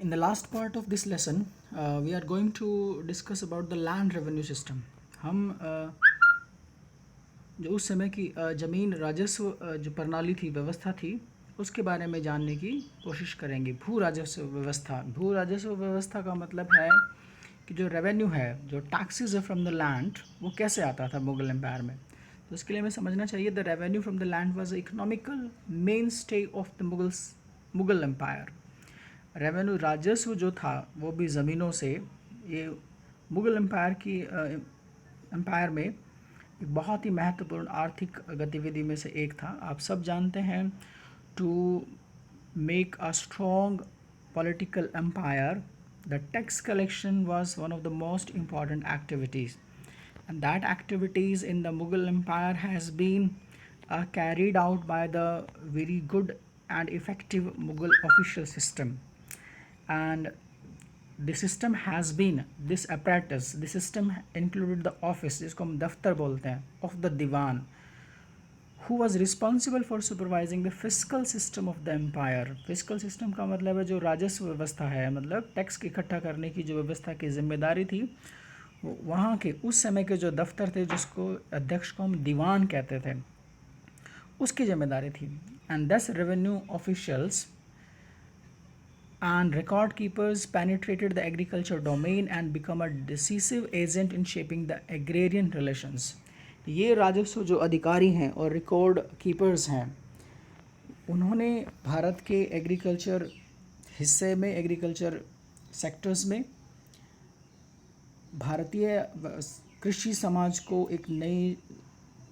In the last part of this lesson, we are going to discuss about the land revenue system. हम जो उस समय की ज़मीन राजस्व जो प्रणाली थी, व्यवस्था थी, उसके बारे में जानने की कोशिश करेंगे। भू राजस्व व्यवस्था। भू राजस्व व्यवस्था का मतलब है कि जो रेवेन्यू है, जो टैक्सेस है फ्रॉम द लैंड, वो कैसे आता था मुगल एम्पायर में। तो इसके लिए हमें समझना चाहिए the revenue from the land was economical mainstay of the Mughal empire. Revenue राजस्व जो था वो भी ज़मीनों से, ये मुग़ल एम्पायर में एक बहुत ही महत्वपूर्ण आर्थिक गतिविधि में से एक था। आप सब जानते हैं, to make a strong political empire the tax collection was one of the most important activities, and that activities in the Mughal Empire has been carried out by the very good and effective Mughal official system. And the system has been this apparatus, the system included the office जिसको हम दफ्तर बोलते हैं, of the diwan, who was responsible for supervising the fiscal system of the empire. fiscal system का मतलब है जो राजस्व व्यवस्था है, मतलब टैक्स इकट्ठा करने की जो व्यवस्था की जिम्मेदारी थी, वहाँ के उस समय के जो दफ्तर थे, जिसको अध्यक्ष को हम दीवान कहते थे, उसकी जिम्मेदारी थी. एंड दस revenue officials and record keepers penetrated the agriculture domain and become a decisive agent in shaping the agrarian relations. ये राजस्व जो अधिकारी हैं और रिकॉर्ड कीपर्स हैं, उन्होंने भारत के एग्रीकल्चर हिस्से में, एग्रीकल्चर सेक्टर्स में भारतीय कृषि समाज को एक नई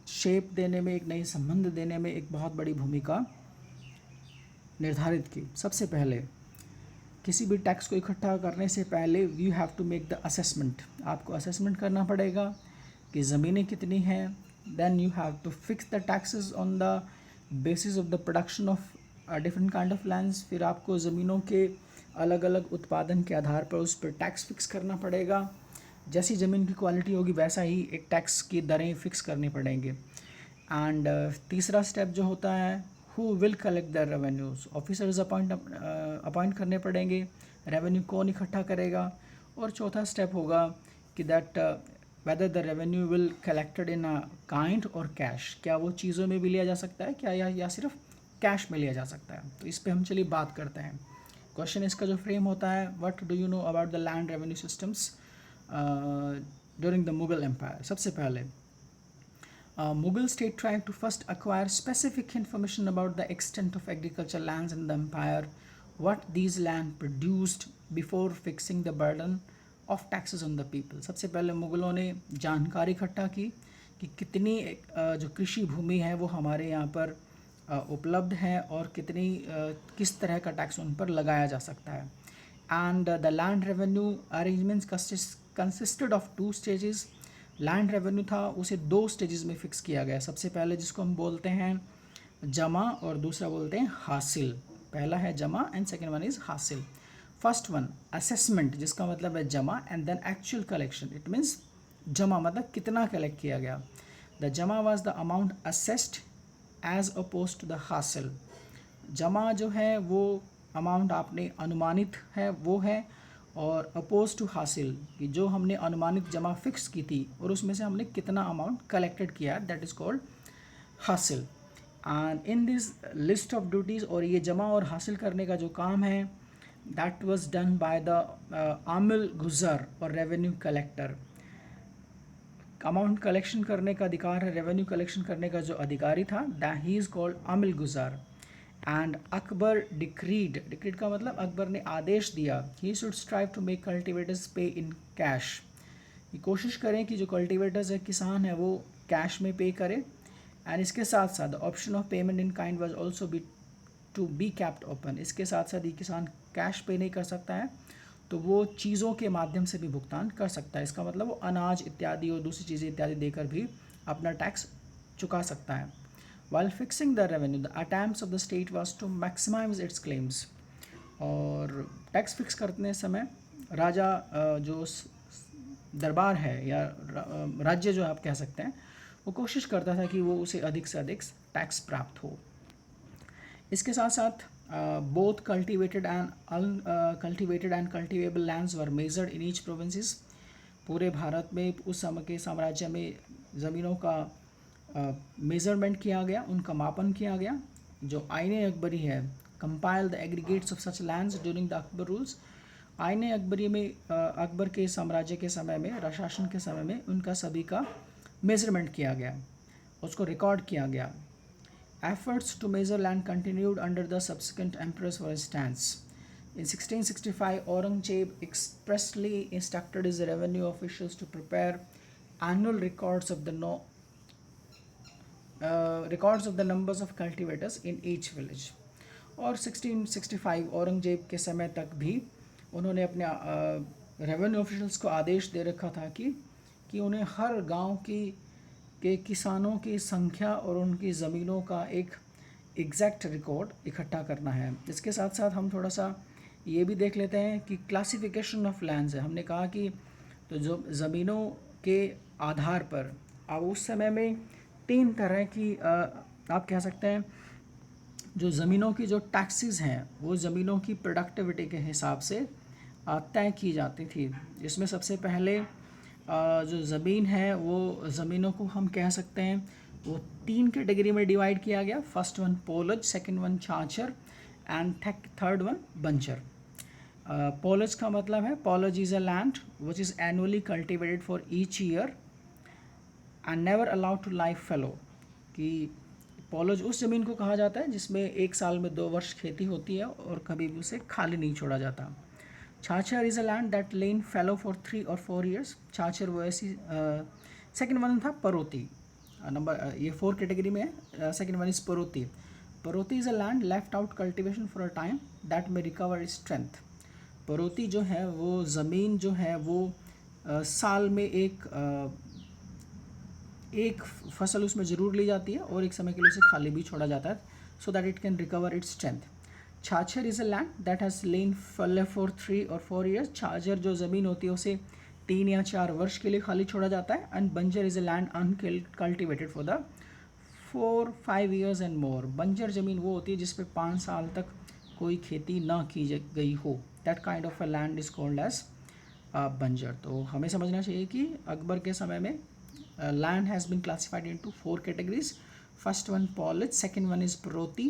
शेप देने में, एक नई संबंध देने में एक बहुत बड़ी भूमिका निर्धारित की. सबसे पहले किसी भी टैक्स को इकट्ठा करने से पहले you have to make the assessment. आपको असेसमेंट करना पड़ेगा कि ज़मीनें कितनी हैं. Then you have to fix the taxes on the basis of the production of different kind of lands. फिर आपको ज़मीनों के अलग अलग उत्पादन के आधार पर उस पर टैक्स फिक्स करना पड़ेगा. जैसी ज़मीन की क्वालिटी होगी वैसा ही एक टैक्स की दरें फिक्स करनी पड़ेंगी. एंड तीसरा स्टेप जो होता है, who will collect the revenues. Officers appoint करने पड़ेंगे. रेवेन्यू कौन इकट्ठा करेगा. और चौथा स्टेप होगा कि that whether the revenue will collected in a kind और कैश. क्या वो चीज़ों में भी लिया जा सकता है क्या, या सिर्फ कैश में लिया जा सकता है. तो इस पर हम चलिए बात करते हैं. क्वेश्चन इसका जो फ्रेम होता है, what do you know about the land revenue systems during the Mughal empire. सबसे पहले Mughal state tried to first acquire specific information about the extent of agricultural lands in the empire, what these land produced, before fixing the burden of taxes on the people. सबसे पहले मुगलों ने जानकारी इकट्ठा की कि कितनी जो कृषि भूमि है वो हमारे यहाँ पर उपलब्ध है और कितनी किस तरह का टैक्स उन पर लगाया जा सकता है. And the land revenue arrangements consisted of 2 stages. Land revenue था उसे 2 स्टेजेस में फ़िक्स किया गया. सबसे पहले जिसको हम बोलते हैं जमा और दूसरा बोलते हैं हासिल. पहला है जमा and second one is hasil. First one assessment, जिसका मतलब है जमा, and then actual collection. It means jama मतलब कितना कलेक्ट किया गया. The jama was the amount assessed as opposed to the hasil. जमा जो है वो अमाउंट आपने अनुमानित है वो है, और अपोज टू हासिल कि जो हमने अनुमानित जमा फिक्स की थी और उसमें से हमने कितना अमाउंट कलेक्टेड किया, दैट इज़ कॉल्ड हासिल. And in this list of duties, और ये जमा और हासिल करने का जो काम है, that was done by the आमिल गुज़र और रेवेन्यू कलेक्टर. अमाउंट कलेक्शन करने का अधिकार है, रेवेन्यू कलेक्शन करने का जो अधिकारी था, दैट ही इज़ कॉल्ड आमिल गुज़र. एंड अकबर डिक्रीड का मतलब अकबर ने आदेश दिया, he should strive to make cultivators pay in cash. ये कोशिश करें कि जो कल्टिवेटर्स है, किसान है, वो कैश में पे करें. एंड इसके साथ साथ the option of payment in kind was also to be kept open. इसके साथ साथ ये किसान कैश पे नहीं कर सकता है तो वो चीज़ों के माध्यम से भी भुगतान कर सकता है. इसका मतलब वो अनाज इत्यादि और दूसरी चीज़ें इत्यादि देकर भी अपना टैक्स चुका सकता है. While fixing the revenue, the attempts of the state was to maximize its claims. और टैक्स फिक्स करने समय राजा जो दरबार है या राज्य जो आप कह सकते हैं, वो कोशिश करता था कि वो उसे अधिक से अधिक टैक्स प्राप्त हो. इसके साथ साथ both cultivated and uncultivated and cultivable lands were measured in each provinces. पूरे भारत में उस समय के साम्राज्य में ज़मीनों का मेज़रमेंट किया गया, उनका मापन किया गया. जो आईने अकबरी है, compile the aggregates of such lands during the Akbar rules. आईने अकबरी में अकबर के साम्राज्य के समय में, राजशासन के समय में उनका सभी का मेज़रमेंट किया गया, उसको रिकॉर्ड किया गया. Efforts to measure land continued under the subsequent emperors. For instance, in 1665, Aurangzeb expressly instructed his revenue officials to prepare annual records of the numbers of cultivators in each village. और 1665 औरंगजेब के समय तक भी उन्होंने अपने revenue officials को आदेश दे रखा था कि उन्हें हर गांव के किसानों की संख्या और उनकी ज़मीनों का एक एग्जैक्ट रिकॉर्ड इकट्ठा करना है. इसके साथ साथ हम थोड़ा सा ये भी देख लेते हैं कि क्लासिफिकेशन ऑफ लैंड्स है. हमने कहा कि तो जो ज़मीनों के आधार पर अब उस समय में 3 तरह की आप कह सकते हैं जो ज़मीनों की जो टैक्सेस हैं वो ज़मीनों की प्रोडक्टिविटी के हिसाब से तय की जाती थी. इसमें सबसे पहले जो ज़मीन है वो ज़मीनों को हम कह सकते हैं वो 3 कैटेगरी में डिवाइड किया गया. First one polaj, second one chachar and third one banjar. Polaj का मतलब है polaj is a land which is annually cultivated for each year and never allowed to lie fallow. कि पोलज उस ज़मीन को कहा जाता है जिसमें एक साल में 2 वर्ष खेती होती है और कभी भी उसे खाली नहीं छोड़ा जाता. Chachar is a land that lain fallow for 3 और 4 ईयर्स. छाछर वो ऐसी. सेकेंड वन था परोती. नंबर ये 4 कैटेगरी में है. Second one is parauti. Parauti is a land left out cultivation for a time that में रिकवर इट्स स्ट्रेंथ. परोती जो है वो ज़मीन जो है वो साल में एक फसल उसमें ज़रूर ली जाती है और एक समय के लिए उसे खाली भी छोड़ा जाता है so that it can recover its strength. Chachar is a land that has lain fallow for 3 और 4 ईयर्स. छाछर जो ज़मीन होती है उसे 3 या 4 वर्ष के लिए खाली छोड़ा जाता है. एंड बंजर is a land uncultivated for the 4-5 years and more. बंजर ज़मीन वो होती है जिस पर 5 साल तक कोई खेती ना की गई हो. That kind of a land is called as banjar. तो हमें समझना चाहिए कि अकबर के समय में land has been classified into 4 categories. First one polage, second one is paroti,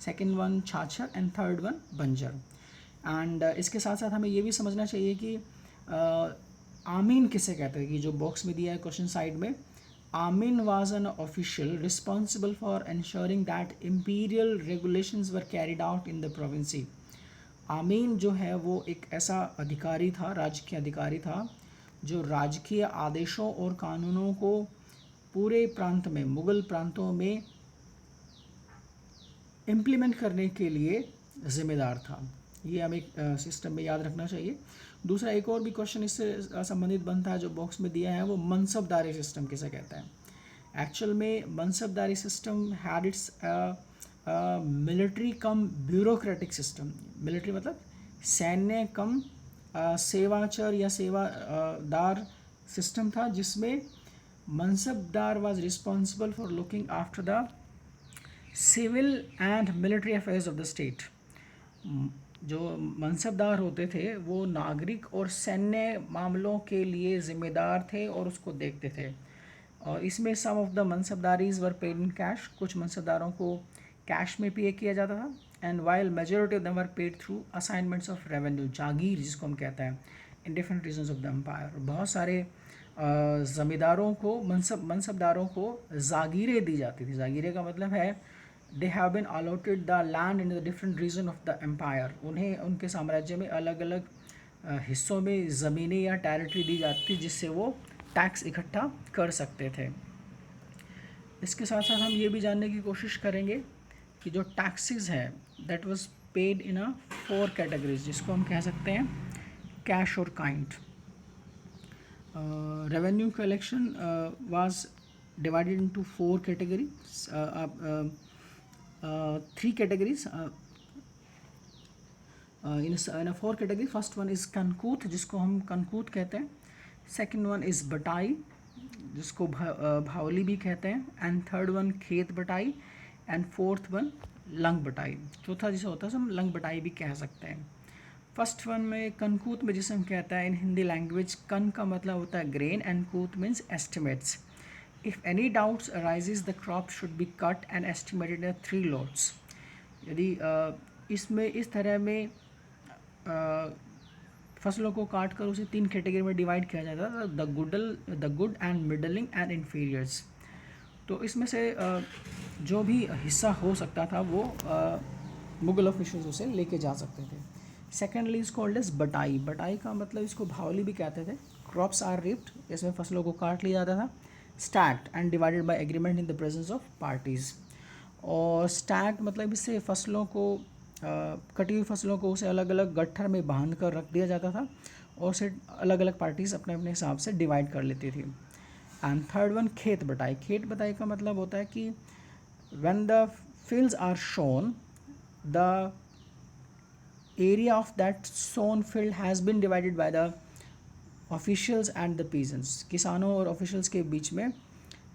second one छाछर and third one बंजर. एंड इसके साथ साथ हमें ये भी समझना चाहिए कि आमीन किसे कहते हैं. कि जो बॉक्स में दिया है क्वेश्चन साइड में, आमीन was an official responsible for ensuring that imperial regulations were carried out in the province. आमीन जो है वो एक ऐसा अधिकारी था, राजकीय अधिकारी था जो राजकीय आदेशों और कानूनों को पूरे प्रांत में, मुग़ल प्रांतों में इम्प्लीमेंट करने के लिए ज़िम्मेदार था. ये हमें सिस्टम में याद रखना चाहिए. दूसरा एक और भी क्वेश्चन इससे संबंधित बनता है जो बॉक्स में दिया है, वो मनसबदारी सिस्टम किसे कहते हैं. एक्चुअल में mansabdari system had its military cum bureaucratic system. Military मतलब सैन्य कम सेवाचर या सेवादार सिस्टम था जिसमें mansabdar was responsible for looking after the civil and military affairs of the state. जो मनसबदार होते थे वो नागरिक और सैन्य मामलों के लिए ज़िम्मेदार थे और उसको देखते थे. और इसमें some of the mansabdaris were paid in cash. कुछ मनसबदारों को कैश में पे किया जाता था. And while majority of them were paid through assignments of revenue, jagir जिसको हम कहते हैं, in different regions of the empire. बहुत सारे ज़मींदारों को, मनसबदारों को जागीरें दी जाती थी. जागीरें का मतलब है they have been allotted the land in the different region of the empire. उन्हें उनके साम्राज्य में अलग अलग हिस्सों में ज़मीनें या टेरिटरी दी जाती थी जिससे वो टैक्स इकट्ठा कर सकते थे. इसके साथ साथ हम ये भी जानने की कोशिश करेंगे कि जो टैक्सेस है that was paid in a 4 categories जिसको हम कह सकते हैं कैश और kind. Revenue collection was divided into 4 categories, 3 categories in a 4 category. First one is kankut जिसको हम कनकूत कहते हैं. सेकंड वन इज़ बटाई जिसको भावली भी कहते हैं. एंड थर्ड वन खेत बटाई. एंड फोर्थ वन लंग बटाई। चौथा जिसे होता है हम लंग बटाई भी कह सकते हैं। फर्स्ट वन में कनकूत में जिसे हम कहता है इन हिंदी लैंग्वेज, कन का मतलब होता है grain and kut means estimates. If any doubts arises the crop should be cut and estimated in 3 lots। यदि इसमें इस तरह में फसलों को काट कर उसे 3 कैटेगरी में डिवाइड किया जाता था, the good and middling and inferiors. तो इसमें से जो भी हिस्सा हो सकता था वो मुगल ऑफिशियल्स उसे लेके जा सकते थे। सेकेंडली इज कॉल्ड एज बटाई। बटाई का मतलब इसको भावली भी कहते थे। क्रॉप्स आर रिप्ड, इसमें फसलों को काट लिया जाता था। Stacked and divided by agreement in the presence of parties. और स्टैक्ड मतलब इससे फसलों को कटी हुई फसलों को उसे अलग अलग गट्ठर में बांध कर रख दिया जाता था और उसे अलग अलग पार्टीज़ अपने अपने हिसाब से डिवाइड कर लेती थी। एंड थर्ड वन खेत बटाई। खेत बटाई का मतलब होता है कि when the fields are sown, the area of that sown field has been divided by the officials and the peasants. किसानों और ऑफिशियल्स के बीच में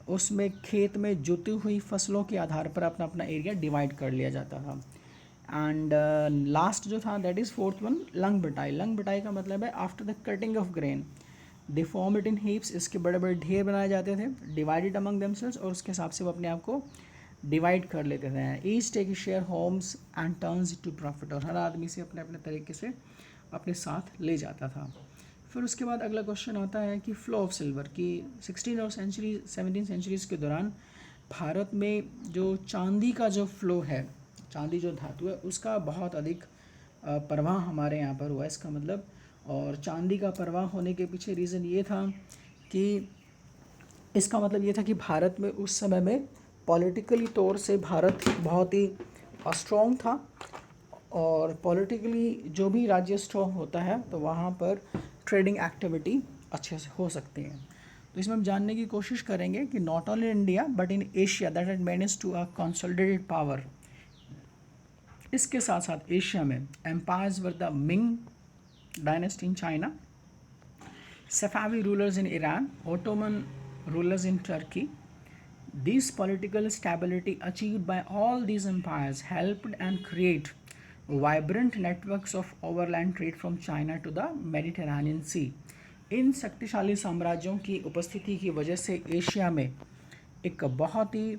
उसमें खेत में जोती हुई फसलों के आधार पर अपना अपना एरिया डिवाइड कर लिया जाता था। एंड लास्ट जो था that is fourth one lung बटाई। लंग बटाई का मतलब है after the cutting of grain they form it in heaps. इसके बड़े बड़े ढेर बनाए जाते थे, डिवाइडेड अमंग देमसेल्व्स, और उसके हिसाब से वो अपने आप को डिवाइड कर लेते थे। Each take share homes and turns to profit. और हर आदमी से अपने अपने तरीके से अपने साथ ले जाता था। फिर उसके बाद अगला क्वेश्चन आता है कि फ्लो ऑफ सिल्वर की 16 और 17 सेंचुरीज़ के दौरान भारत में जो चांदी का जो फ्लो है, चांदी जो धातु है उसका बहुत अधिक प्रवाह हमारे यहाँ पर हुआ। इसका मतलब, और चांदी का प्रवाह होने के पीछे रीज़न ये था कि इसका मतलब ये था कि भारत में उस समय में पॉलिटिकली तौर से भारत बहुत ही स्ट्रॉन्ग था, और पॉलिटिकली जो भी राज्य स्ट्रॉन्ग होता है तो वहाँ पर ट्रेडिंग एक्टिविटी अच्छे से हो सकती है। तो इसमें हम जानने की कोशिश करेंगे कि not only in India but in Asia that had managed to a consolidated power. इसके साथ साथ एशिया में empires were the Ming dynasty in China, Safavi rulers in Iran, Ottoman rulers in Turkey. This political stability achieved by all these empires helped and create vibrant networks of overland trade from China to the Mediterranean Sea. इन शक्तिशाली साम्राज्यों की उपस्थिति की वजह से Asia में एक बहुत ही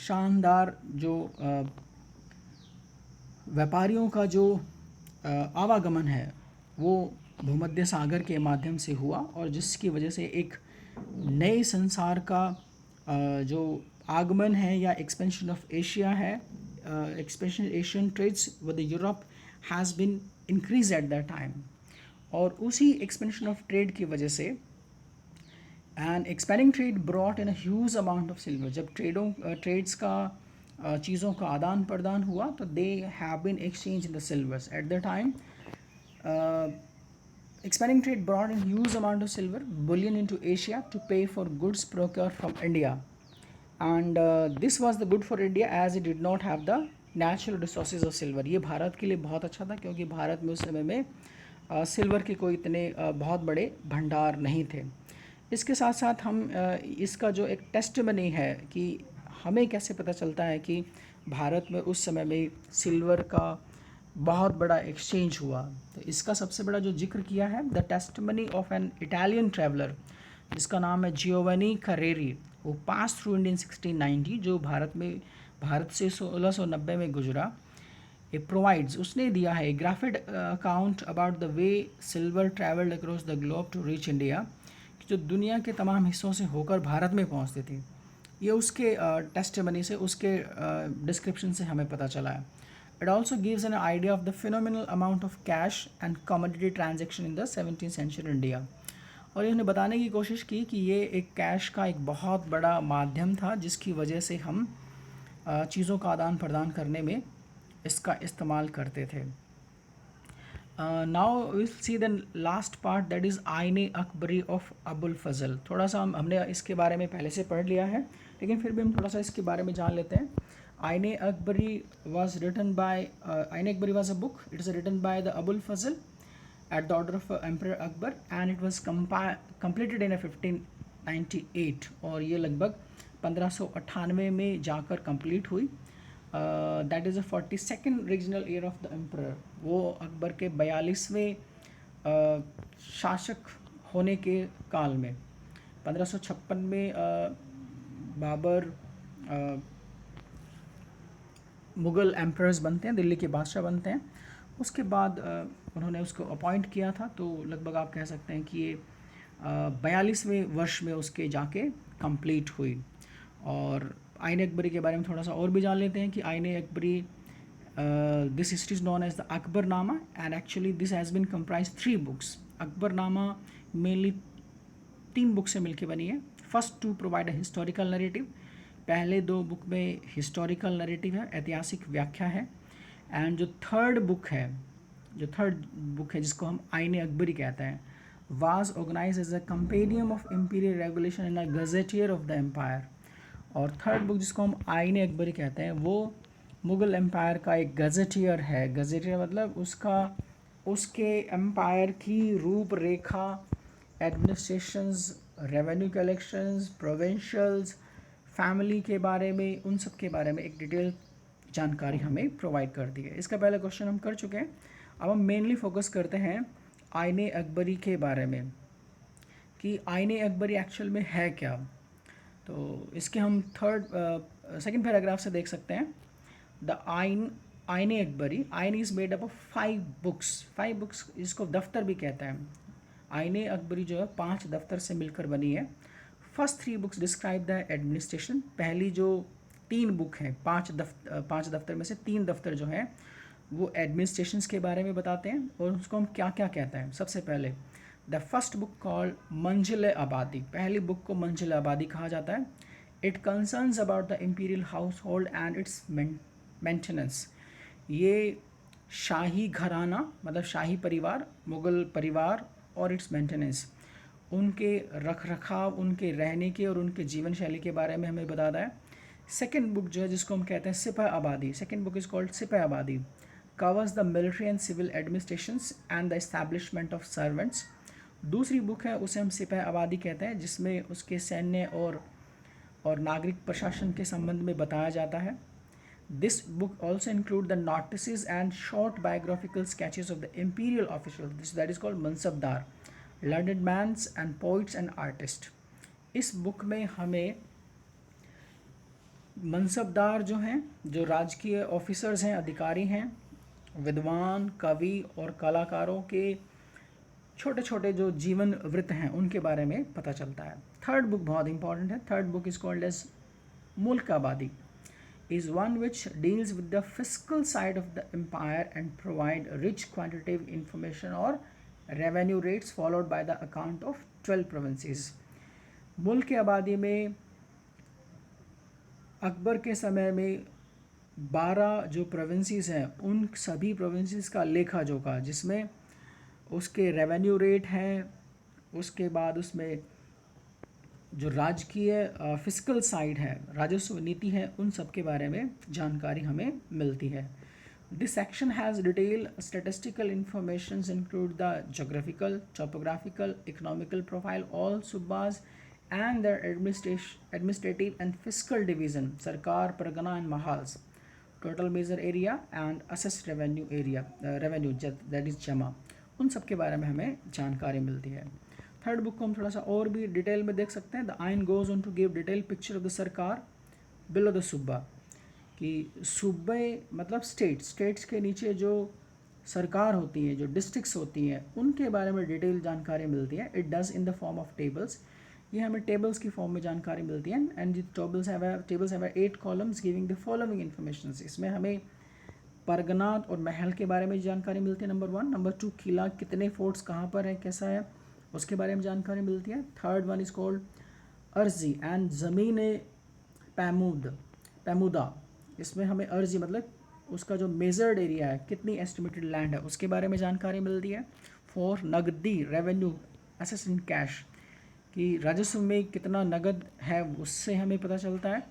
शानदार जो व्यापारियों का जो आवागमन है वो भूमध्य सागर के माध्यम से हुआ, और जिसकी वजह से एक नए संसार का जो आगमन है या एक्सपेंशन ऑफ एशिया है, expansion Asian trades with Europe has been increase at that time. और उसी एक्सपेंशन ऑफ ट्रेड की वजह से and expanding trade brought in a huge amount of silver. जब ट्रेड्स का चीज़ों का आदान प्रदान हुआ तो they have been exchange in the silvers at the time. Expanding trade brought in huge amount of silver bullion into Asia to pay for goods procured from India, and this was the good for India as it did not have the natural resources of silver। ये भारत के लिए बहुत अच्छा था क्योंकि भारत में उस समय में सिल्वर के कोई इतने बहुत बड़े भंडार नहीं थे। इसके साथ साथ हम इसका जो एक टेस्टमनी है कि हमें कैसे पता चलता है कि भारत में उस समय में सिल्वर का बहुत बड़ा एक्सचेंज हुआ, तो इसका सबसे बड़ा जो जिक्र किया है the testimony of an Italian traveller जिसका नाम है जियोवनी करेरी, वो पास थ्रू इंडियन 1690, जो भारत से 1690 में गुजरा। ए प्रोवाइड्स, उसने दिया है graphic account about the way silver travelled across the globe to reach India, जो दुनिया के तमाम हिस्सों से होकर भारत में पहुंचते थे। ये उसके टेस्टमनी से, उसके डिस्क्रिप्शन से हमें पता चला है। It also gives an idea of the phenomenal amount of cash and commodity transaction in the 17th century India। और इन्होंने बताने की कोशिश की कि ये एक कैश का एक बहुत बड़ा माध्यम था जिसकी वजह से हम चीज़ों का आदान प्रदान करने में इसका इस्तेमाल करते थे। Now will see the last part that is आईने अकबरी ऑफ अबुल फजल। थोड़ा सा हमने इसके बारे में पहले से पढ़ लिया है, लेकिन फिर भी हम थोड़ा सा इसके बारे में जान लेते हैं। Aine Akbari was written by Aine Akbari was a book. It is written by the Abul Fazl at the order of Emperor Akbar, and it was completed in 1598, और ये लगभग 1598 में जाकर कंप्लीट हुई। That is a 42nd regional year of the emperor. वो अकबर के 42वें शासक होने के काल में 1556 में बाबर मुग़ल एम्परर्स बनते हैं, दिल्ली के बादशाह बनते हैं। उसके बाद उन्होंने उसको अपॉइंट किया था, तो लगभग आप कह सकते हैं कि ये 42वें वर्ष में उसके जाके कंप्लीट हुई। और आइन अकबरी के बारे में थोड़ा सा और भी जान लेते हैं कि Ain Akbari, this history is known as the Akbarnama and actually this has been comprise 3 books. Akbarnama mainly 3 book से मिलके बनी है। First to provide a historical narrative, पहले 2 बुक में हिस्टोरिकल नरेटिव है, ऐतिहासिक व्याख्या है। एंड जो थर्ड बुक है जिसको हम आइन अकबरी कहते हैं, was organise as a compendium of imperial regulation in a gazetteer of the empire. और थर्ड बुक जिसको हम आइन अकबरी कहते हैं वो मुग़ल एम्पायर का एक गजेटियर है। गजेटियर मतलब उसके एम्पायर की रूपरेखा, एडमिनिस्ट्रेशंस, रेवेन्यू कलेक्शंस, प्रोविंशियल्स, फैमिली के बारे में, उन सब के बारे में एक डिटेल जानकारी हमें प्रोवाइड कर दी है। इसका पहला क्वेश्चन हम कर चुके हैं। अब हम मेनली फोकस करते हैं आइन अकबरी के बारे में कि आइन अकबरी एक्चुअल में है क्या। तो इसके हम सेकंड पैराग्राफ से देख सकते हैं। द आइन अकबरी, आइन is made up of 5 books, इसको दफ्तर भी कहते हैं। आइन अकबरी जो है 5 दफ्तर से मिलकर बनी है। First 3 books describe the administration, पहली जो 3 बुक हैं, 5 दफ्तर में से 3 दफ्तर जो हैं वो एडमिनिस्ट्रेशंस के बारे में बताते हैं। और उसको हम क्या क्या कहते हैं। सबसे पहले द फर्स्ट बुक कॉल्ड मंजिल आबादी, पहली बुक को मंजिल आबादी कहा जाता है। It concerns about the imperial house hold and it's maintenance, ये शाही घराना मतलब शाही परिवार, मुग़ल परिवार और इट्स मेंटेनेंस, उनके रख रखाव, उनके रहने के और उनके जीवन शैली के बारे में हमें बताता है। सेकेंड बुक जो है जिसको हम कहते हैं Sipah Abadi, second book is called Sipah Abadi, covers the military and civil administrations and the establishment of servants. दूसरी बुक है उसे हम सिपाह आबादी कहते हैं, जिसमें उसके सैन्य और नागरिक प्रशासन के संबंध में बताया जाता है। This book also include the notices and short biographical sketches of the imperial officials, that is called mansabdar, learned men and poets and artists। इस बुक में हमें मनसबदार जो हैं, जो राजकीय ऑफिसर्स हैं, अधिकारी हैं, विद्वान, कवि और कलाकारों के छोटे छोटे जो जीवन वृत्त हैं उनके बारे में पता चलता है। थर्ड बुक बहुत इंपॉर्टेंट है। Third book is called as Mulk Abadi, is one which deals with the fiscal side of the empire and provide rich quantitative information or revenue rates followed by the account of 12 provinces। मुल्क की आबादी में अकबर के समय में 12 जो provinces हैं उन सभी प्रोविंसेस का लेखा जोखा, जिसमें उसके रेवेन्यू रेट हैं, उसके बाद उसमें जो राजकीय फिस्कल साइड है, राजस्व नीति है, उन सब के बारे में जानकारी हमें मिलती है। This section has detail statistical information include the geographical, topographical, economical profile all subahs and their administrative and fiscal division, sarkar, pargana and mahals, total major area and assessed revenue that is jama, उन सब के बारे में हमें जानकारी मिलती है। थर्ड बुक को हम थोड़ा सा और भी डिटेल में देख सकते हैं। The Ain goes on to give detail picture of the sarkar below the suba, कि सूबे मतलब स्टेट्स के नीचे जो सरकार होती है, जो डिस्ट्रिक्ट्स होती हैं, उनके बारे में डिटेल जानकारी मिलती है। It does in the form of tables, ये हमें टेबल्स की फॉर्म में जानकारी मिलती है। And the tables have 8 columns giving the following information. इसमें हमें परगनात और महल के बारे में जानकारी मिलती है, नंबर 1। नंबर 2 किला, कितने फोर्ट्स कहाँ पर है, कैसा है, उसके बारे में जानकारी मिलती है। थर्ड वन इज़ कॉल्ड अर्जी एंड ज़मीन पैमुदा, इसमें हमें अर्जी मतलब उसका जो मेजर्ड एरिया है, कितनी एस्टिमेटेड लैंड है, उसके बारे में जानकारी मिलती है। 4 नगदी, रेवेन्यू असेस्ड इन कैश, कि राजस्व में कितना नगद है उससे हमें पता चलता है।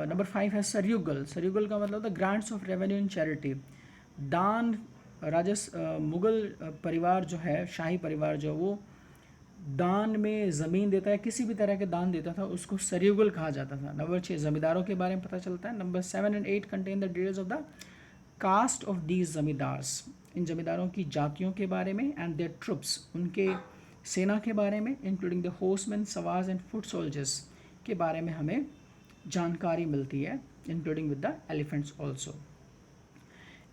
नंबर 5 है सरयुगल का मतलब the grants of revenue in charity, दान। मुग़ल परिवार जो है, शाही परिवार जो वो दान में ज़मीन देता है, किसी भी तरह के दान देता था, उसको सरीगुल कहा जाता था। नंबर 6 ज़मींदारों के बारे में पता चलता है। Number 7 and 8 contain the details of the caste of these zamindars, इन ज़मींदारों की जातियों के बारे में, एंड देयर ट्रुप्स, उनके सेना के बारे में, including the horseman, sawars and foot soldiers के बारे में हमें जानकारी मिलती है, including with the elephants also.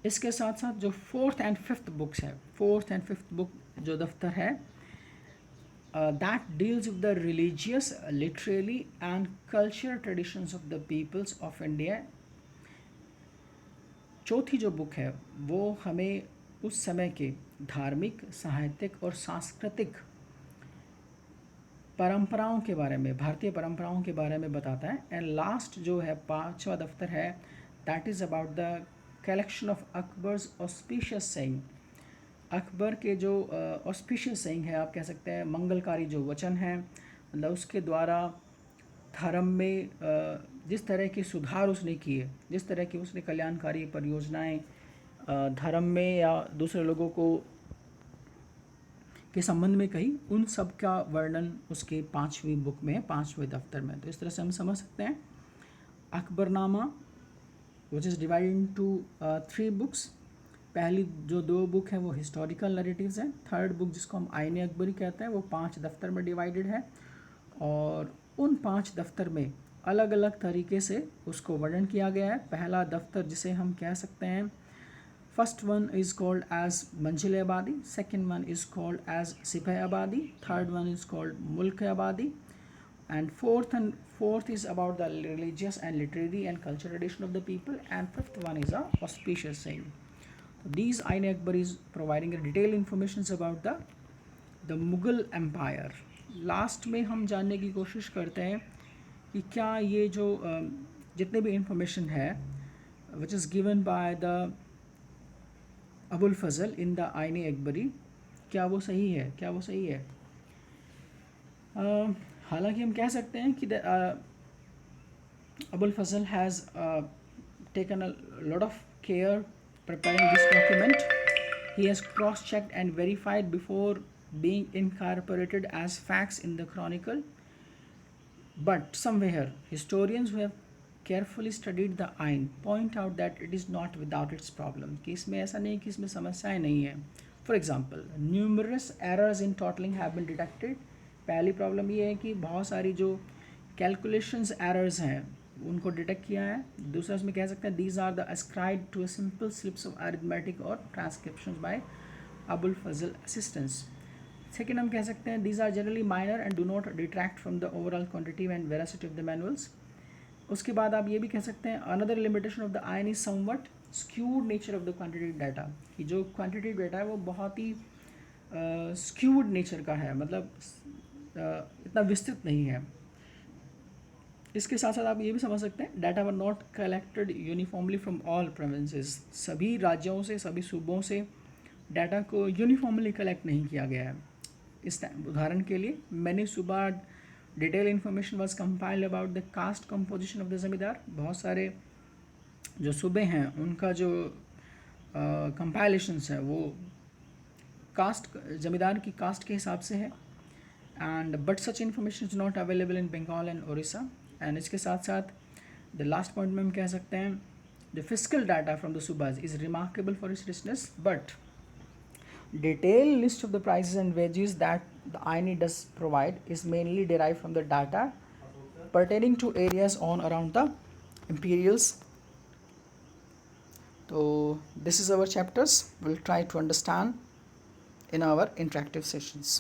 इसके साथ साथ जो 4th एंड 5th बुक्स है, 4th एंड 5th बुक जो दफ्तर है, that deals with the religious, literary and cultural traditions of the peoples of India। चौथी जो बुक है वो हमें उस समय के धार्मिक, साहित्यिक और सांस्कृतिक परंपराओं के बारे में, भारतीय परंपराओं के बारे में बताता है। एंड लास्ट जो है 5वां दफ्तर है, that is about the collection of Akbar's auspicious saying. Akbar के जो ऑस्पिशियस सेइंग है, आप कह सकते हैं मंगलकारी जो वचन है, मतलब उसके द्वारा धर्म में जिस तरह के सुधार उसने किए, जिस तरह की उसने कल्याणकारी परियोजनाएं धर्म में या दूसरे लोगों को के संबंध में कही, उन सब का वर्णन उसके 5वीं बुक में, 5वें दफ्तर में। तो इस तरह से हम समझ सकते हैं Akbarnama which is divided into 3 books. पहली जो 2 बुक हैं वो हिस्टोरिकल नरेटिव्स हैं। 3rd बुक जिसको हम आईने अकबरी कहते हैं वो 5 दफ्तर में डिवाइडेड है, और उन 5 दफ्तर में अलग अलग तरीके से उसको वर्णन किया गया है। पहला दफ्तर जिसे हम कह सकते हैं, first one is called as manzil abadi, second one is called as sipah abadi, third one is called मुल्क आबादी, and fourth is about the religious and literary and cultural tradition of the people, and 5th one is a auspicious saying. So these Ain Akbar is providing a detailed information about the Mughal Empire। Last में हम जानने की कोशिश करते हैं कि क्या ये जो जितने भी इंफॉर्मेशन है which is given by the Abul Fazl in the Ain Akbari, क्या वो सही है, क्या वो सही है। हालांकि हम कह सकते हैं कि Abul Fazal has taken a lot of care preparing this document. He has cross-checked and verified before being incorporated as facts in the chronicle. But somewhere, historians who have carefully studied the Ain point out that it is not without its problem. कि इसमें ऐसा नहीं कि इसमें समस्याएं नहीं है। For example, numerous errors in totaling have been detected. पहली प्रॉब्लम ये है कि बहुत सारी जो कैलकुलेशंस एरर्स हैं उनको डिटेक्ट किया है। दूसरा उसमें कह सकते हैं these are the ascribed to a simple slips of arithmetic और transcriptions by Abul Fazl assistants। Second हम कह सकते हैं these are generally minor and do not detract from the overall quantity and veracity of the manuals. उसके बाद आप ये भी कह सकते हैं another limitation of the Ain is somewhat skewed nature of the quantitative data, कि जो क्वांटिटेटिव डाटा है वो बहुत ही स्क्यूड नेचर का है, मतलब इतना विस्तृत नहीं है। इसके साथ साथ आप ये भी समझ सकते हैं data were not collected uniformly from all provinces, सभी राज्यों से, सभी सूबों से डाटा को यूनिफॉर्मली कलेक्ट नहीं किया गया है। इस उदाहरण के लिए मैंने सुबह detail information was compiled about the caste composition of the zamindar. बहुत सारे जो सूबे हैं उनका जो कंपाइलेशंस है वो कास्ट, ज़मींदार की कास्ट के हिसाब से है। And but such information is not available in Bengal and Orissa. And इसके साथ साथ द लास्ट पॉइंट में हम कह सकते हैं the physical data from the subahs is remarkable for its richness, but detailed list of the prices and wages that the INE does provide is mainly derived from the data pertaining to areas on around the imperials. So this is our chapters. We'll try to understand in our interactive sessions.